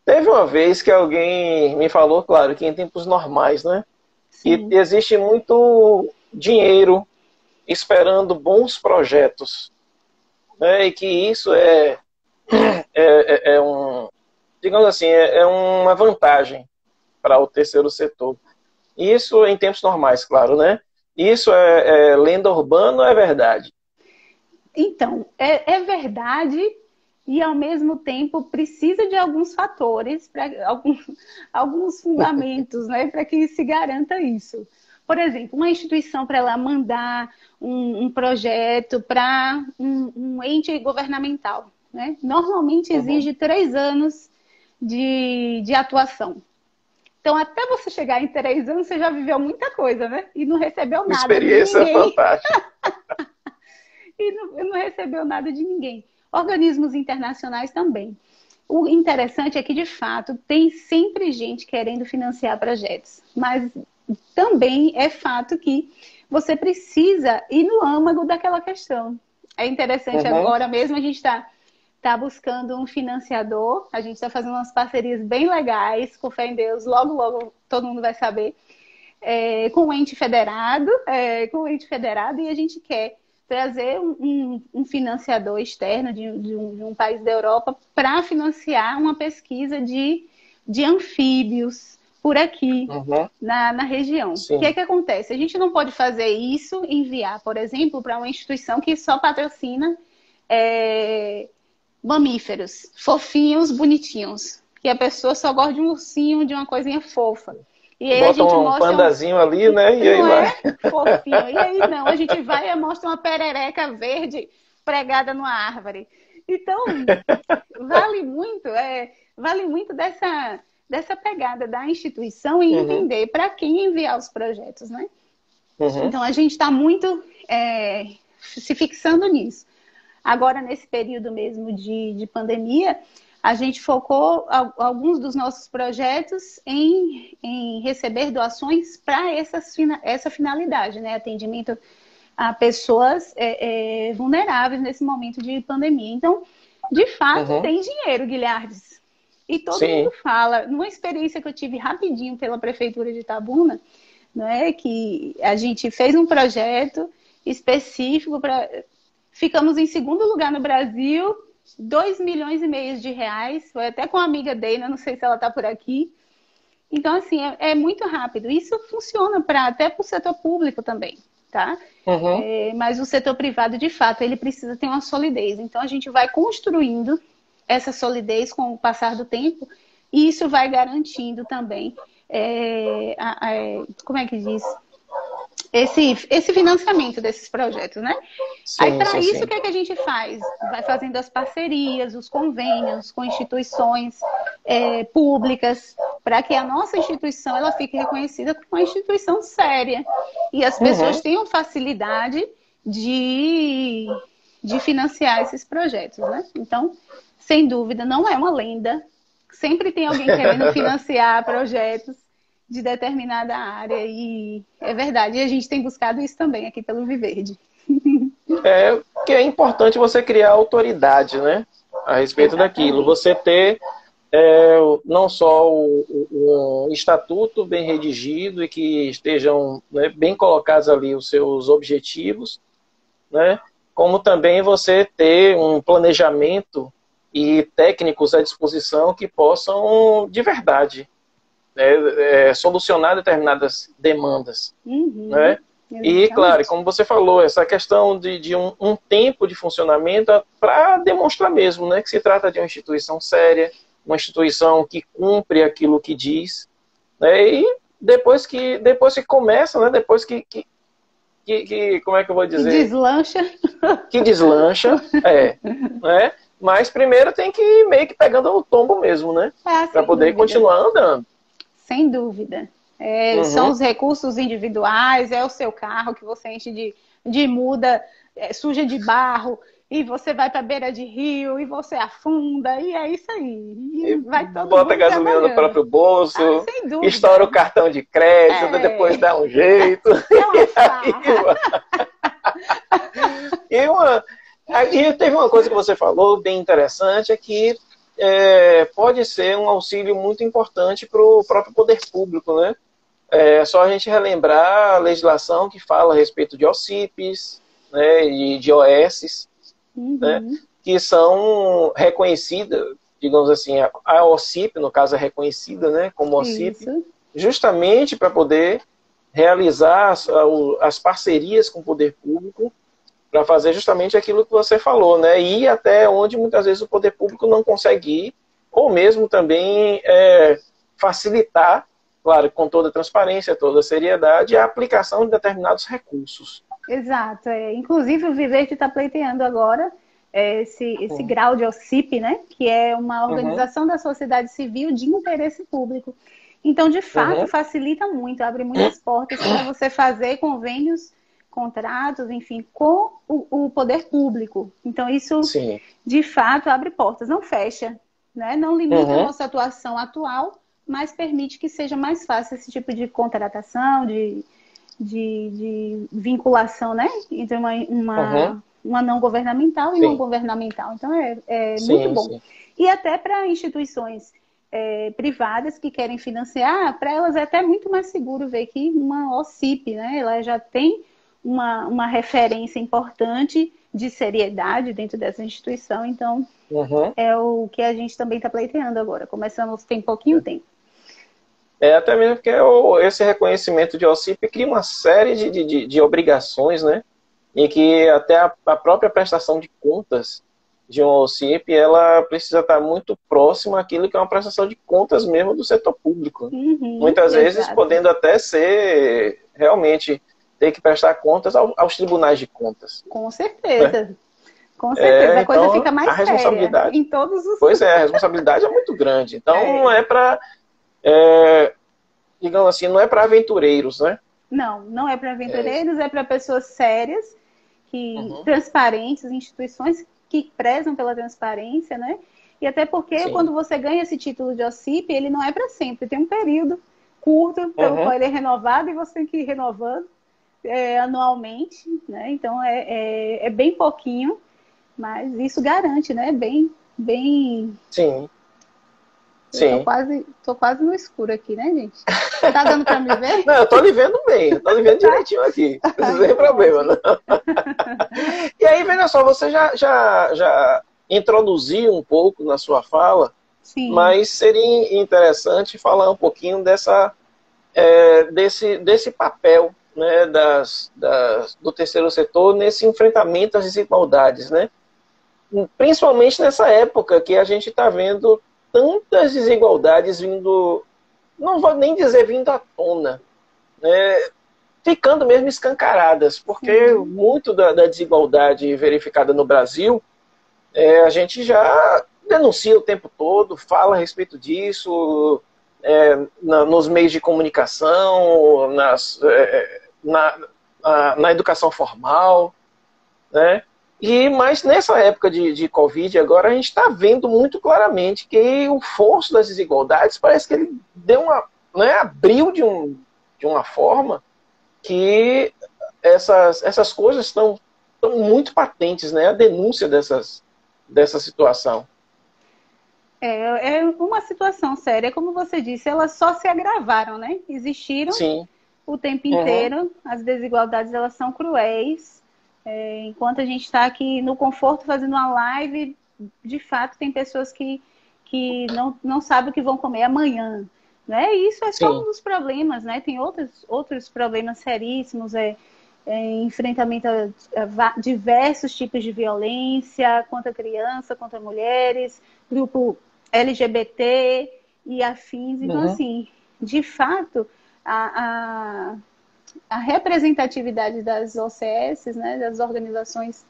Teve uma vez que alguém me falou, claro, que em tempos normais, né? E existe muito dinheiro esperando bons projetos, né? E que isso digamos assim, é uma vantagem para o terceiro setor. Isso em tempos normais, claro, né? Isso é lenda urbana ou é verdade? Então, é verdade. E, ao mesmo tempo, precisa de alguns fatores, alguns fundamentos, né, para que se garanta isso. Por exemplo, uma instituição, para ela mandar um projeto para um ente governamental, né, normalmente exige 3 anos de atuação. Então, até você chegar em 3 anos, você já viveu muita coisa, né? E não recebeu nada de ninguém. Experiência fantástica. E não recebeu nada de ninguém. Organismos internacionais também. O interessante é que, de fato, tem sempre gente querendo financiar projetos. Mas também é fato que você precisa ir no âmago daquela questão. É interessante, agora mesmo a gente está buscando um financiador. A gente está fazendo umas parcerias bem legais, com fé em Deus. Logo, logo, todo mundo vai saber. Com o ente federado. E a gente quer trazer um financiador externo de um país da Europa para financiar uma pesquisa de anfíbios por aqui, na região. O que acontece? A gente não pode fazer isso, enviar, por exemplo, para uma instituição que só patrocina mamíferos, fofinhos, bonitinhos. Que a pessoa só gosta de um ursinho, de uma coisinha fofa. E aí bota a gente mostra um pandazinho ali, né? E aí vai. Fofinho. E aí não, a gente vai e mostra uma perereca verde pregada numa árvore. Então, vale muito dessa pegada da instituição e entender para quem enviar os projetos, né? Então, a gente está muito se fixando nisso. Agora, nesse período mesmo de pandemia, a gente focou alguns dos nossos projetos em receber doações para essa finalidade, né? Atendimento a pessoas vulneráveis nesse momento de pandemia. Então, de fato, tem dinheiro, Guilhermes. E todo mundo fala. Numa experiência que eu tive rapidinho pela Prefeitura de Itabuna, né, que a gente fez um projeto específico para... Ficamos em segundo lugar no Brasil, 2,5 milhões de reais. Foi até com a amiga Deina, não sei se ela está por aqui. Então, assim, é muito rápido. Isso funciona até para o setor público também, tá? Mas o setor privado, de fato, ele precisa ter uma solidez. Então, a gente vai construindo essa solidez com o passar do tempo e isso vai garantindo também, como é que diz? Esse financiamento desses projetos, né? Sim, aí, para isso, sim. o que é que a gente faz? Vai fazendo as parcerias, os convênios com instituições públicas, para que a nossa instituição ela fique reconhecida como uma instituição séria. E as pessoas tenham facilidade de financiar esses projetos, né? Então, sem dúvida, não é uma lenda. Sempre tem alguém querendo financiar projetos de determinada área, e é verdade, e a gente tem buscado isso também aqui pelo Viverde. Que é importante você criar autoridade, né, a respeito daquilo, você ter não só um estatuto bem redigido e que estejam, né, bem colocados ali os seus objetivos, né, como também você ter um planejamento e técnicos à disposição que possam, de verdade, solucionar determinadas demandas. Né? E, claro, como você falou, essa questão de um tempo de funcionamento para demonstrar mesmo, né, que se trata de uma instituição séria, uma instituição que cumpre aquilo que diz, né, e depois que começa, né, depois que como é que eu vou dizer? Que deslancha, né? Mas primeiro tem que ir meio que pegando o tombo mesmo, né? Para poder continuar andando. Sem dúvida. São os recursos individuais, é o seu carro que você enche de muda, suja de barro, e você vai para a beira de rio, e você afunda, e é isso aí. E vai todo bota gasolina no próprio bolso, estoura o cartão de crédito, depois dá um jeito. E teve uma coisa que você falou, bem interessante, é que pode ser um auxílio muito importante para o próprio poder público, né? É só a gente relembrar a legislação que fala a respeito de OCIPs, né, e de OSs, né, que são reconhecidas, digamos assim, a OCIP, no caso, é reconhecida, né, como OCIP, justamente para poder realizar as parcerias com o poder público, para fazer justamente aquilo que você falou, né? Ir até onde muitas vezes o poder público não consegue ir, ou mesmo também facilitar, claro, com toda a transparência, toda a seriedade, a aplicação de determinados recursos. Exato. Inclusive, o Viverde está pleiteando agora esse grau de OCIP, né? Que é uma organização da sociedade civil de interesse público. Então, de fato, facilita muito, abre muitas portas para você fazer convênios, contratos, enfim, com o poder público. Então, isso, de fato, abre portas, não fecha, né? Não limita a nossa atuação atual, mas permite que seja mais fácil esse tipo de contratação, de vinculação, né? Entre uma não governamental e uma governamental. Então, é muito bom. Sim. E até para instituições privadas que querem financiar, para elas é até muito mais seguro ver que uma OCIP, né? Ela já tem uma referência importante de seriedade dentro dessa instituição. Então, é o que a gente também está pleiteando agora. Começamos tem pouquinho tempo. Até mesmo porque esse reconhecimento de OCIP cria uma série de obrigações, né? Em que até a própria prestação de contas de uma OCIP, ela precisa estar muito próxima àquilo que é uma prestação de contas mesmo do setor público. Muitas vezes podendo até ser realmente ter que prestar contas aos tribunais de contas. Com certeza. Né? Com certeza. A coisa fica mais séria em todos os... Pois a responsabilidade é muito grande. Então, não é para... digamos assim, não é para aventureiros, né? Não é para aventureiros, é para pessoas sérias, transparentes, instituições que prezam pela transparência, né? E até porque quando você ganha esse título de OCIP, ele não é para sempre. Tem um período curto pelo qual ele é renovado e você tem que ir renovando. anualmente, né? Então é bem pouquinho, mas isso garante, né? Bem. Sim, Eu sim. tô quase no escuro aqui, né, gente? Tá dando para me ver? Não, eu tô lhe vendo bem, eu tô lhe vendo Tá? direitinho aqui, Ai, sem que problema, ótimo. não. E aí, veja só, você já introduziu um pouco na sua fala, Sim. mas seria interessante falar um pouquinho desse papel, né, do terceiro setor nesse enfrentamento às desigualdades, né? Principalmente nessa época que a gente está vendo tantas desigualdades vindo, não vou nem dizer vindo à tona, né, ficando mesmo escancaradas, porque Sim. muito da desigualdade verificada no Brasil, a gente já denuncia o tempo todo, fala a respeito disso, nos meios de comunicação, na educação formal, né? Mas nessa época de Covid, agora a gente está vendo muito claramente que o fosso das desigualdades parece que ele deu né, abriu de uma forma que essas coisas estão muito patentes, né? A denúncia dessa situação. É uma situação séria, como você disse, elas só se agravaram, né? Existiram Sim. o tempo Uhum. inteiro, as desigualdades elas são cruéis. Enquanto a gente está aqui no conforto fazendo uma live, de fato tem pessoas que não sabem o que vão comer amanhã. Né? E isso é só um Sim. dos problemas, né? Tem outros problemas seríssimos, enfrentamento a diversos tipos de violência contra criança, contra mulheres, grupo LGBT e afins. Então, Uhum. assim, de fato, a, a representatividade das OCS, né, das organizações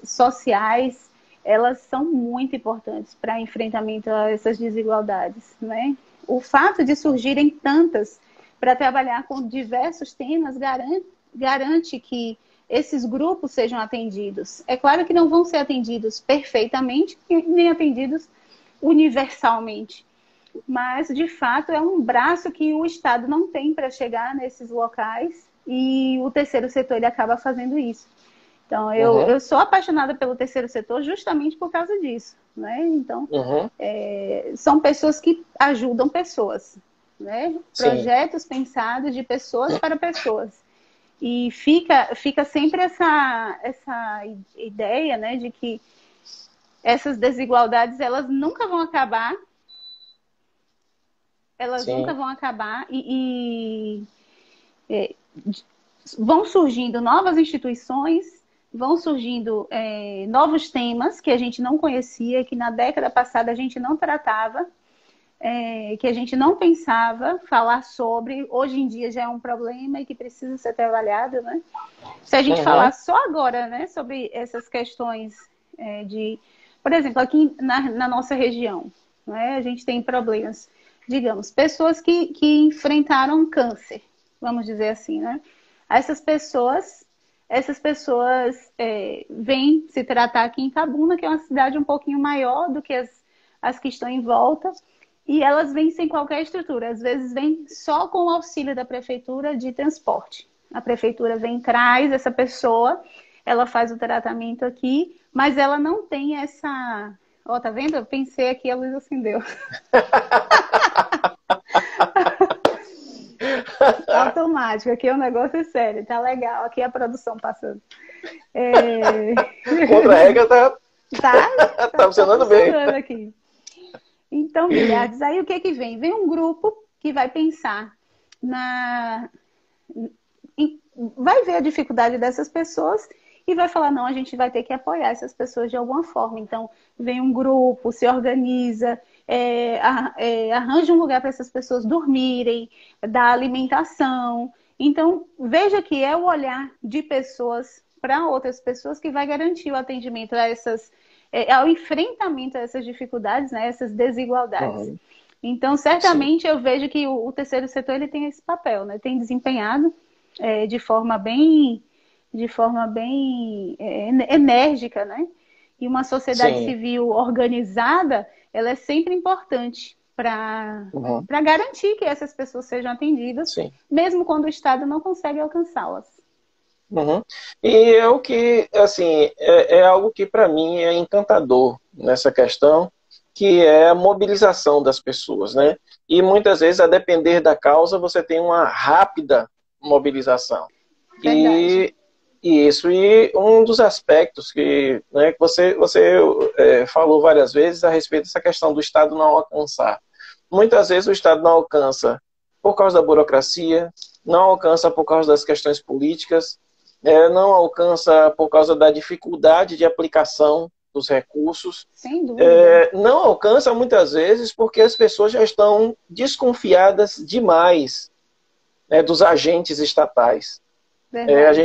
sociais, elas são muito importantes para enfrentamento a essas desigualdades. Né? O fato de surgirem tantas para trabalhar com diversos temas garante que esses grupos sejam atendidos. É claro que não vão ser atendidos perfeitamente, nem atendidos universalmente, mas de fato é um braço que o Estado não tem para chegar nesses locais e o terceiro setor ele acaba fazendo isso. Então Uhum. eu sou apaixonada pelo terceiro setor justamente por causa disso, né? Então Uhum. são pessoas que ajudam pessoas, né? Sim. Projetos pensados de pessoas para pessoas. E fica sempre essa ideia, né, de que essas desigualdades elas nunca vão acabar, Sim. e vão surgindo novas instituições, vão surgindo novos temas que a gente não conhecia, que na década passada a gente não tratava, que a gente não pensava falar sobre, hoje em dia já é um problema e que precisa ser trabalhado, né? Se a gente Uhum. falar só agora, né, sobre essas questões por exemplo, aqui na nossa região, né, a gente tem problemas, digamos, pessoas que enfrentaram câncer, vamos dizer assim, né? Essas pessoas, vêm se tratar aqui em Itabuna, que é uma cidade um pouquinho maior do que as que estão em volta, e elas vêm sem qualquer estrutura. Às vezes vêm só com o auxílio da prefeitura de transporte. A prefeitura vem, traz essa pessoa, ela faz o tratamento aqui, mas ela não tem essa... Ó, tá vendo? Eu pensei aqui, a luz acendeu. Automático, aqui o negócio é sério, tá legal. Aqui a produção passando. Contra a regra Tá, tá tá funcionando bem. funcionando aqui. Então, Bilhardes, aí o que que vem? Vem um grupo que vai pensar na... vai ver a dificuldade dessas pessoas e vai falar, não, a gente vai ter que apoiar essas pessoas de alguma forma. Então, vem um grupo, se organiza, arranja um lugar para essas pessoas dormirem, dá alimentação. Então, veja que é o olhar de pessoas para outras pessoas que vai garantir o atendimento a ao enfrentamento a essas dificuldades, né, essas desigualdades. Uhum. Então, Sim. certamente eu vejo que o terceiro setor ele tem esse papel, né? Tem desempenhado de forma bem enérgica, né? E uma sociedade Sim. civil organizada, ela é sempre importante. Uhum. para garantir que essas pessoas sejam atendidas, Sim. mesmo quando o Estado não consegue alcançá-las. Uhum. E é o que, assim, é algo que para mim é encantador nessa questão, que é a mobilização das pessoas, né? E muitas vezes, a depender da causa, você tem uma rápida mobilização. Verdade. E um dos aspectos que, né, que você falou várias vezes a respeito dessa questão do Estado não alcançar. Muitas vezes o Estado não alcança por causa da burocracia, não alcança por causa das questões políticas, não alcança por causa da dificuldade de aplicação dos recursos, Sem dúvida. não alcança muitas vezes porque as pessoas já estão desconfiadas demais, né, dos agentes estatais. A Verdade.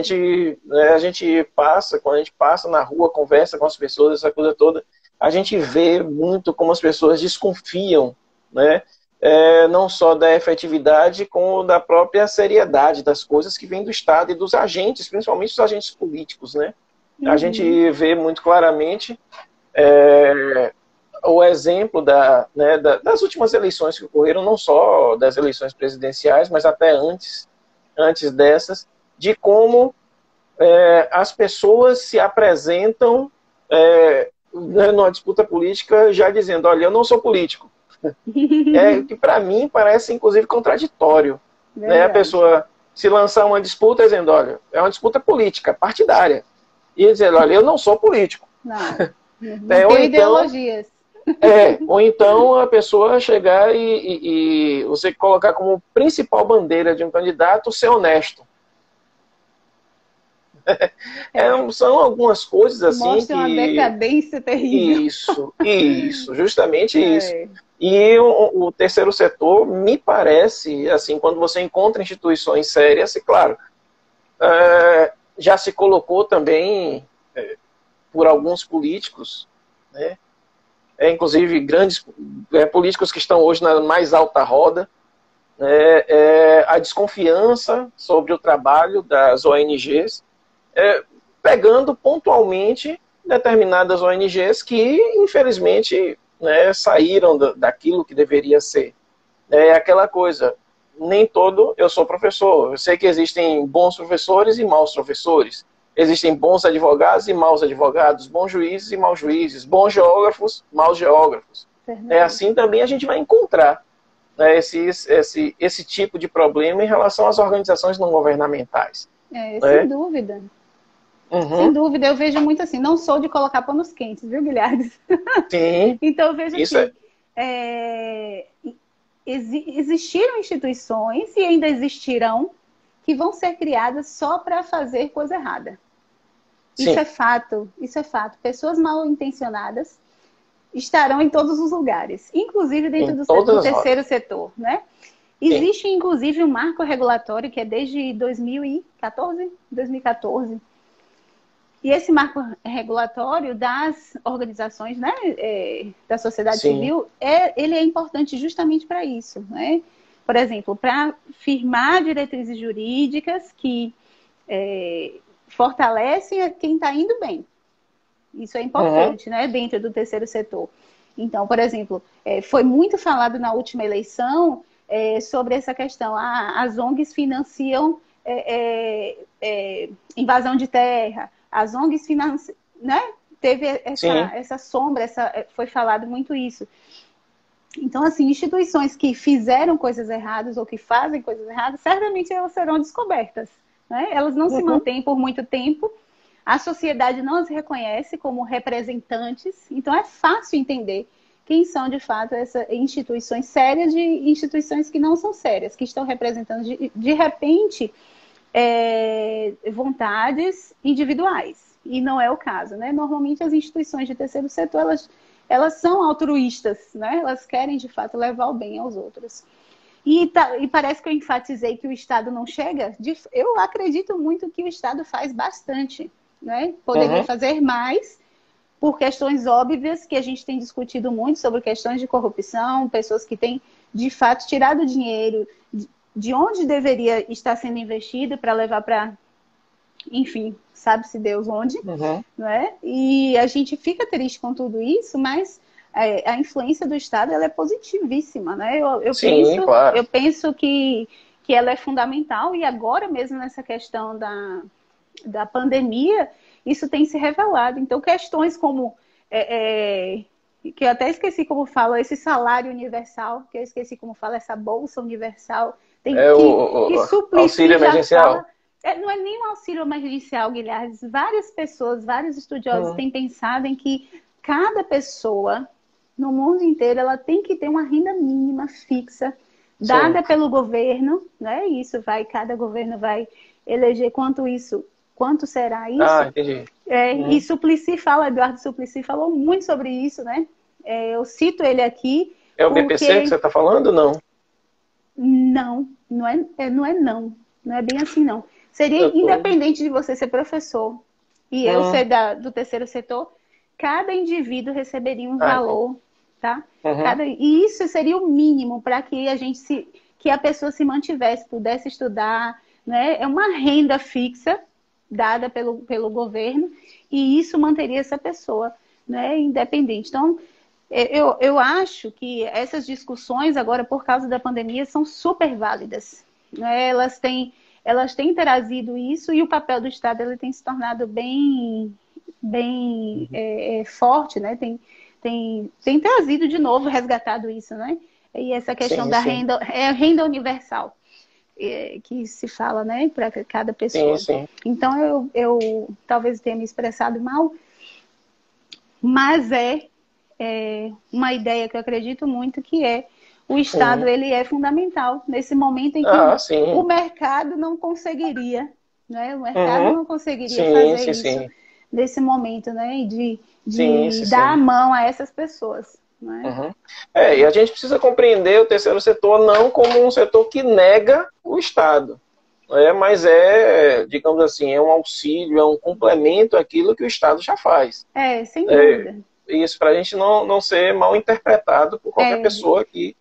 gente passa, quando a gente passa na rua, conversa com as pessoas, essa coisa toda, a gente vê muito como as pessoas desconfiam, né? Não só da efetividade, como da própria seriedade das coisas que vêm do Estado e dos agentes, principalmente os agentes políticos, né? A gente vê muito claramente o exemplo das últimas eleições que ocorreram, não só das eleições presidenciais, mas até antes dessas, de como as pessoas se apresentam numa disputa política já dizendo, olha, eu não sou político. Que para mim parece inclusive contraditório, né? A pessoa se lançar uma disputa dizendo, olha, é uma disputa política, partidária, e dizer, olha, eu não sou político. Não. Não tem ideologias. Ou então a pessoa chegar e você colocar como principal bandeira de um candidato ser honesto. São algumas coisas assim mostra uma decadência terrível. Isso, justamente isso. E o terceiro setor, me parece, assim, quando você encontra instituições sérias, e claro, já se colocou também por alguns políticos, né? Inclusive grandes políticos que estão hoje na mais alta roda, a desconfiança sobre o trabalho das ONGs, pegando pontualmente determinadas ONGs que, infelizmente, saíram daquilo que deveria ser. Aquela coisa, nem todo eu sou professor. Eu sei que existem bons professores e maus professores. Existem bons advogados e maus advogados, bons juízes e maus juízes, bons geógrafos, maus geógrafos. Assim também a gente vai encontrar esse tipo de problema em relação às organizações não governamentais. Sem dúvida. Sem dúvida, eu vejo muito assim, não sou de colocar panos quentes, viu, Guilherme? Sim. Então eu vejo que existiram instituições e ainda existirão que vão ser criadas só para fazer coisa errada. Sim. Isso é fato. Pessoas mal intencionadas estarão em todos os lugares, inclusive dentro do terceiro setor, né? Existe, inclusive, um marco regulatório que é desde 2014. E esse marco regulatório das organizações, né, da sociedade civil, ele é importante justamente para isso, né? Por exemplo, para firmar diretrizes jurídicas que fortalecem quem está indo bem. Isso é importante, né, dentro do terceiro setor. Então, por exemplo, foi muito falado na última eleição sobre essa questão. As ONGs financiam invasão de terra. As ONGs financiam, né? Teve essa sombra, foi falado muito isso. Então, assim, instituições que fizeram coisas erradas ou que fazem coisas erradas, certamente elas serão descobertas, né? Elas não se mantêm por muito tempo, a sociedade não as reconhece como representantes, então é fácil entender quem são, de fato, essas instituições sérias de instituições que não são sérias, que estão representando, de repente, vontades individuais. E não é o caso, né? Normalmente as instituições de terceiro setor, elas são altruístas, né? Elas querem, de fato, levar o bem aos outros. E parece que eu enfatizei que o Estado não chega. Eu acredito muito que o Estado faz bastante, né? Poderia fazer mais por questões óbvias que a gente tem discutido muito sobre questões de corrupção, pessoas que têm, de fato, tirado dinheiro de onde deveria estar sendo investido para levar para, enfim, sabe-se Deus onde, né? E a gente fica triste com tudo isso, mas a influência do Estado ela é positivíssima, né? Sim, claro. Eu penso que ela é fundamental, e agora mesmo nessa questão da pandemia, isso tem se revelado. Então, questões como, que eu até esqueci como fala, esse salário universal, que eu esqueci como fala, essa bolsa universal, tem que suplir, auxílio emergencial. não é nem um auxílio emergencial, Guilherme. Várias pessoas, vários estudiosos têm pensado em que cada pessoa no mundo inteiro ela tem que ter uma renda mínima fixa dada pelo governo, né? Isso cada governo vai eleger quanto será isso. Ah, entendi. E Suplicy Eduardo Suplicy falou muito sobre isso, né? Eu cito ele aqui. É o BPC que você está falando, não? Não é bem assim, não. Seria independente de você ser professor e eu ser do terceiro setor, cada indivíduo receberia um valor, tá? E isso seria o mínimo para que que a pessoa se mantivesse, pudesse estudar, né? É uma renda fixa dada pelo governo, e isso manteria essa pessoa, né, independente. Então, eu acho que essas discussões agora, por causa da pandemia, são super válidas, né? Elas têm trazido isso, e o papel do Estado ele tem se tornado bem forte, né? Tem trazido de novo, resgatado isso, né? E essa questão da renda universal, que se fala, né, para cada pessoa. Então, eu talvez tenha me expressado mal, mas uma ideia que eu acredito muito, que o Estado ele é fundamental nesse momento em que o mercado não conseguiria, né? O mercado não conseguiria fazer isso nesse momento, né? De dar a mão a essas pessoas. Né? E a gente precisa compreender o terceiro setor não como um setor que nega o Estado, mas digamos assim, é um auxílio, é um complemento àquilo que o Estado já faz. Sem dúvida. Isso, para a gente não ser mal interpretado por qualquer pessoa que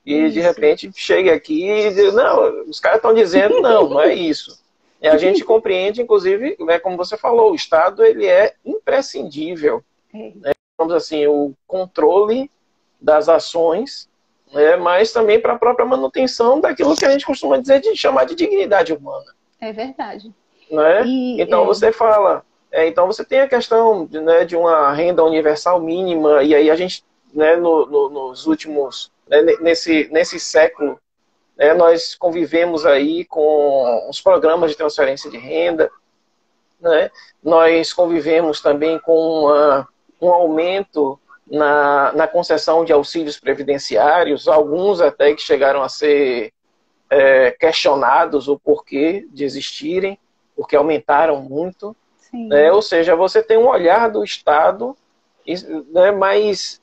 de repente chegue aqui e diz, não, os caras estão dizendo, não é isso. E a gente compreende, inclusive, né, como você falou, o Estado ele é imprescindível. Né? Digamos assim, o controle das ações, né, mas também para a própria manutenção daquilo que a gente costuma chamar de dignidade humana. É verdade. Né? Então você fala, então você tem a questão de uma renda universal mínima, e aí a gente, né, nos últimos, né, nesse século, né, nós convivemos aí com os programas de transferência de renda, né? Nós convivemos também com um aumento na concessão de auxílios previdenciários, alguns até que chegaram a ser questionados o porquê de existirem, porque aumentaram muito. Né? Ou seja, você tem um olhar do Estado, né, mais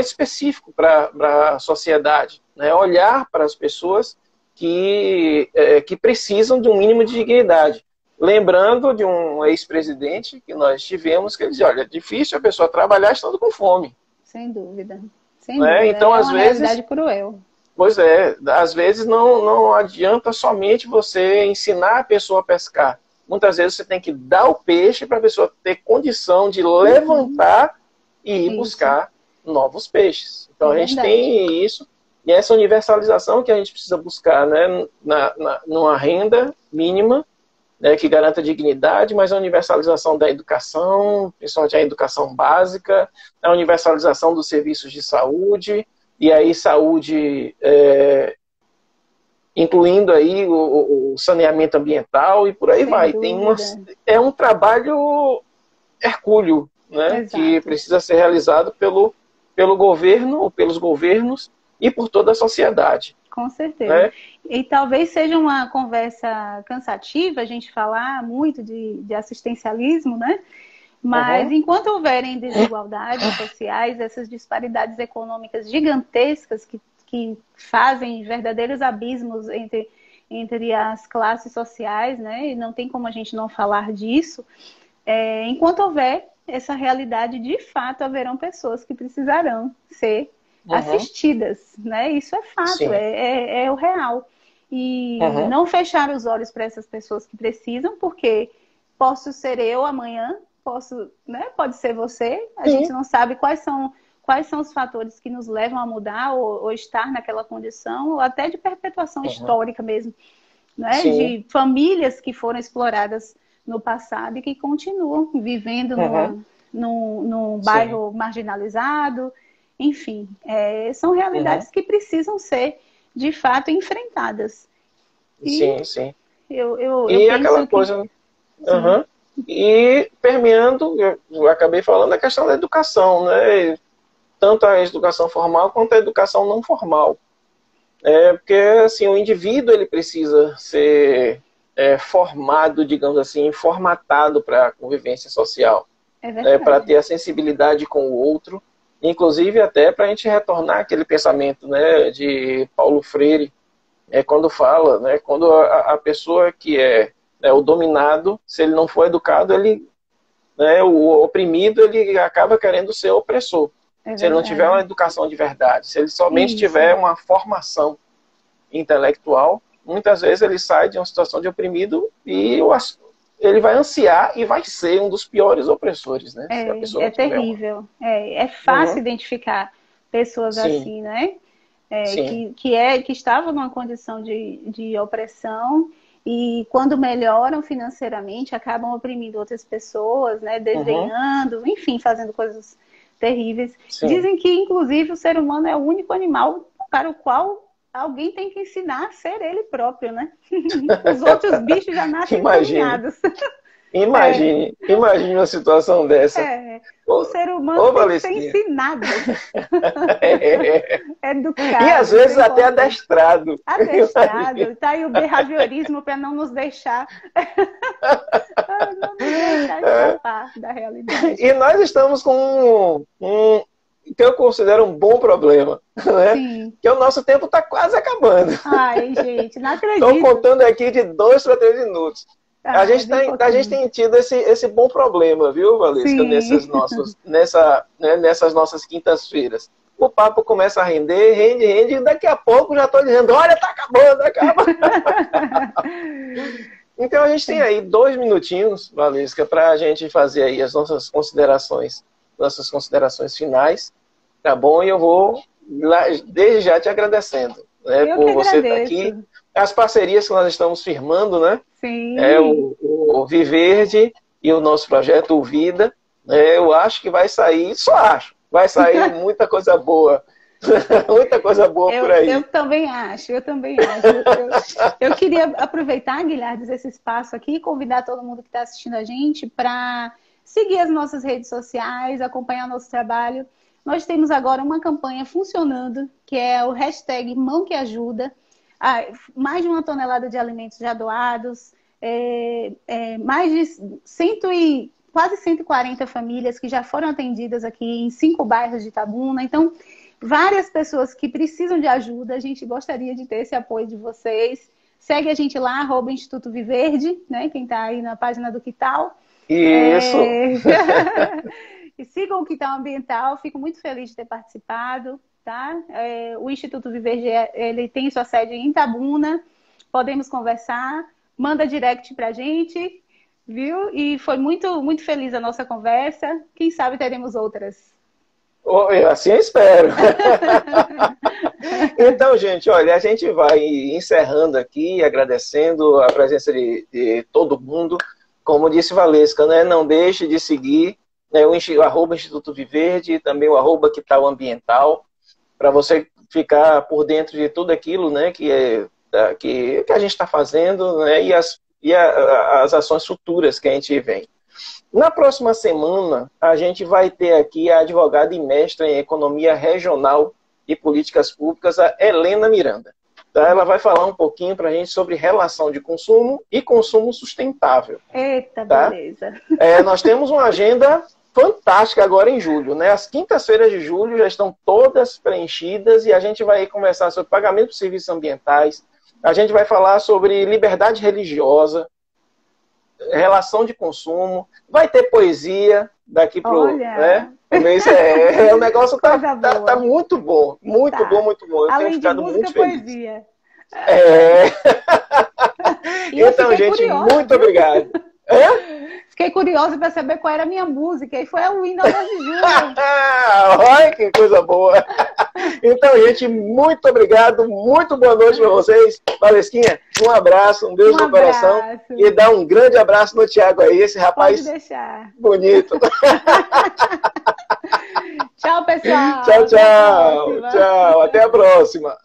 específico para a sociedade, né? Olhar para as pessoas que precisam de um mínimo de dignidade. Lembrando de um ex-presidente que nós tivemos, que ele dizia, olha, é difícil a pessoa trabalhar estando com fome. Sem dúvida. Então, às vezes, realidade cruel. Pois às vezes não adianta somente você ensinar a pessoa a pescar. Muitas vezes você tem que dar o peixe para a pessoa ter condição de levantar e ir buscar novos peixes. Então a gente tem isso, e essa universalização que a gente precisa buscar, né, numa renda mínima, né, que garanta dignidade, mas a universalização da educação, principalmente a educação básica, a universalização dos serviços de saúde, e aí saúde incluindo aí o saneamento ambiental, e por aí vai. É um trabalho hercúleo, né, que precisa ser realizado pelo governo, ou pelos governos, e por toda a sociedade. Com certeza. E talvez seja uma conversa cansativa a gente falar muito de assistencialismo, né? Mas enquanto houverem desigualdades sociais, essas disparidades econômicas gigantescas que fazem verdadeiros abismos entre as classes sociais, né? E não tem como a gente não falar disso. Enquanto houver essa realidade, de fato, haverão pessoas que precisarão ser assistidas, né? Isso é fato, é o real. E não fechar os olhos para essas pessoas que precisam, porque posso ser eu amanhã, né? Pode ser você, a gente não sabe quais são quais são os fatores que nos levam a mudar ou estar naquela condição, ou até de perpetuação histórica mesmo, não é? De famílias que foram exploradas no passado e que continuam vivendo num bairro marginalizado. Enfim, são realidades que precisam ser, de fato, enfrentadas. Sim. Eu e aquela coisa... E permeando, eu acabei falando, a questão da educação, né? Tanto a educação formal quanto a educação não formal. Porque assim, o indivíduo ele precisa ser formado, digamos assim, formatado para a convivência social. Para ter a sensibilidade com o outro, inclusive até para a gente retornar aquele pensamento, né, de Paulo Freire, quando fala, né, quando a pessoa que é o dominado, se ele não for educado, ele, né, o oprimido, ele acaba querendo ser opressor. Se ele não tiver uma educação de verdade, se ele somente tiver uma formação intelectual, muitas vezes ele sai de uma situação de oprimido e ele vai ansiar e vai ser um dos piores opressores, né? É terrível. É fácil identificar pessoas assim, né? Que estavam numa condição de opressão e quando melhoram financeiramente acabam oprimindo outras pessoas, né? Desdenhando, enfim, fazendo coisas terríveis. Dizem que, inclusive, o ser humano é o único animal para o qual alguém tem que ensinar a ser ele próprio, né? Os outros bichos já nascem dominados. Imagine uma situação dessa. O ser humano tem que ser ensinado. Educado. E às vezes até adestrado. Tá aí o behaviorismo para não nos deixar escapar da realidade. E nós estamos com que eu considero um bom problema, né? Que o nosso tempo está quase acabando. Ai, gente, não acredito. Estou contando aqui de 2 para 3 minutos. A gente tem tido esse bom problema, viu, Valesca, nessas nossas quintas-feiras. O papo começa a rende, e daqui a pouco já estou dizendo, olha, está acabando, acaba. Então a gente tem aí 2 minutinhos, Valesca, para a gente fazer aí as nossas considerações finais, tá bom? E eu vou desde já te agradecendo, né, por você estar aqui. As parcerias que nós estamos firmando, né? Sim. O Viverde e o nosso projeto O Vida. Eu acho que vai sair, vai sair muita coisa boa. Muita coisa boa por aí. Eu também acho. Eu queria aproveitar, Guilherme, esse espaço aqui e convidar todo mundo que está assistindo a gente para seguir as nossas redes sociais, acompanhar nosso trabalho. Nós temos agora uma campanha funcionando, que é o hashtag Mão que Ajuda. Mais de 1 tonelada de alimentos já doados, mais de quase 140 famílias que já foram atendidas aqui em 5 bairros de Itabuna. Então, várias pessoas que precisam de ajuda, a gente gostaria de ter esse apoio de vocês. Segue a gente lá, @Instituto Viverde, né? Quem está aí na página do Quital. Isso! E sigam o Quital Ambiental, fico muito feliz de ter participado. Tá? O Instituto Viverde ele tem sua sede em Itabuna, podemos conversar, manda direct pra gente, viu? E foi muito, muito feliz a nossa conversa, quem sabe teremos outras. Assim eu espero. Então, gente, olha, a gente vai encerrando aqui, agradecendo a presença de todo mundo. Como disse Valesca, né? Não deixe de seguir, né, o @Instituto Viverde e também o @Quital Ambiental, para você ficar por dentro de tudo aquilo, né, que a gente está fazendo, né, e as ações futuras que a gente vem. Na próxima semana, a gente vai ter aqui a advogada e mestra em Economia Regional e Políticas Públicas, a Helena Miranda. Tá? Ela vai falar um pouquinho para a gente sobre relação de consumo e consumo sustentável. Eita, tá? Beleza. Nós temos uma agenda fantástica agora em julho, né? As quintas-feiras de julho já estão todas preenchidas e a gente vai conversar sobre pagamento de serviços ambientais, a gente vai falar sobre liberdade religiosa, relação de consumo, vai ter poesia daqui pro... Né? O negócio tá muito bom, muito bom. Eu Além tenho ficado de música, muito feliz. Poesia. Então, gente, muito obrigado. Fiquei curiosa para saber qual era a minha música. E foi o hino ao 12 de julho. Olha que coisa boa. Então, gente, muito obrigado. Muito boa noite para vocês. Valesquinha, um abraço, um beijo no coração. E dá um grande abraço no Thiago aí, esse rapaz Pode deixar. Bonito. Tchau, pessoal. Tchau, tchau. Tchau. Até a próxima.